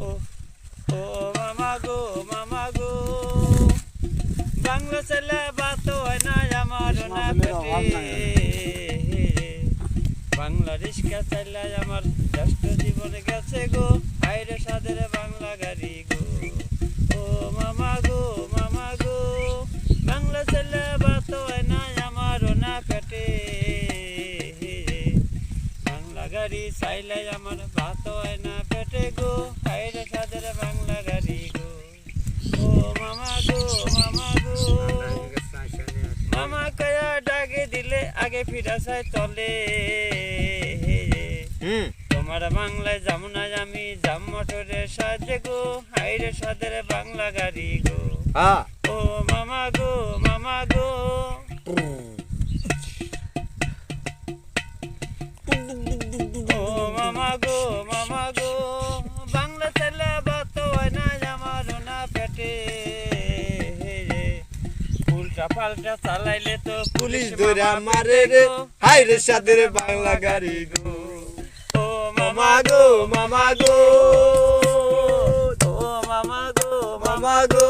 ও ও মামা গো বাংলা ছেলে বাত হয় না আমার না পেটে বাংলা রিস্কা চাইলে আমার কষ্ট জীবন গেছে গো আইরে সাদের বাংলা গাড়ি গো ও মামা গো বাংলা ছেলে বাত হয় না আমার না পেটে বাংলা গাড়ি চাইলে আমার ভাত হয় না পেটে গো আইরে সাদের বাংলা গাড়ি গো ও মামা গো মামা কয়া ডাকে দিলে আগে ফিরা চাই তলে তোমার বাংলায় যাম না আমি যাম মোটরের সাহায্যে গো হাইরে সাদের বাংলা গাড়ি গো ও মামা গো ও মামা গো বাংলা ছেলে বাত হয় না আমার না পেটে উল্টা পাল্টা চালাইলে তো পুলিশ ধরে মারে রে হাইরে সাদের বাংলা গাড়ি গো ও মামা গো ও মামা গো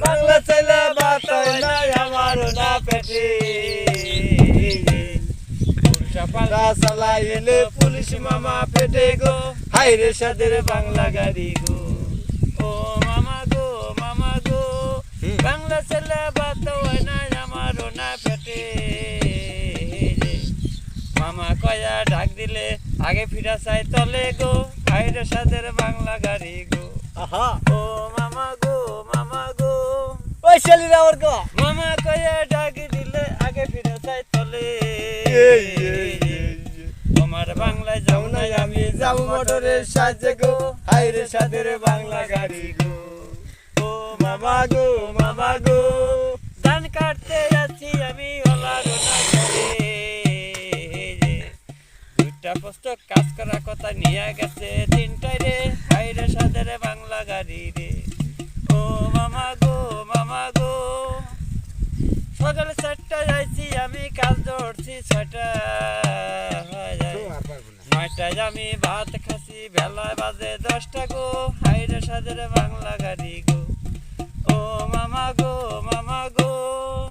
বাংলা ছেলে বাত হয় না আমার না পেটে উল্টা পাল্টা চালাইলে পুলিশ মামা পেটে গো হাইরে সাদের বাংলা গাড়ি গো ও মামা গো বাংলা ছেলে বাত হয় না আমার না পেটে মামা কয়া ডাক দিলে আগে ফিরা চাই তলে গো হাইরে সাদের বাংলা গাড়ি গো ও মামা গো ওই ছেলেরা ওর গো মামা কয়া ডাক দিলে আগে ফিরা চাই তলে তোমার বাংলায় যাও না আমি যাও মোটরের সাহায্যে গো হাইরে সাদের বাংলা গাড়ি গো ও মামা গো ধান কাটতে যাচ্ছি আমি ওলার না করে দুইটা পোস্ট কাজ করার কথা নিয়ে গেছে তিনটায় রে হাইরে সাদের বাংলা গাড়ি রে ও মামা গো সকালে 4টায় যাইছি আমি কাজ ধরছি 6টা 9টায় আমি ভাত খাসি বেলায় বাজে 10টা গো হাইরে সাদের বাংলা গাড়ি গো ও মামা গো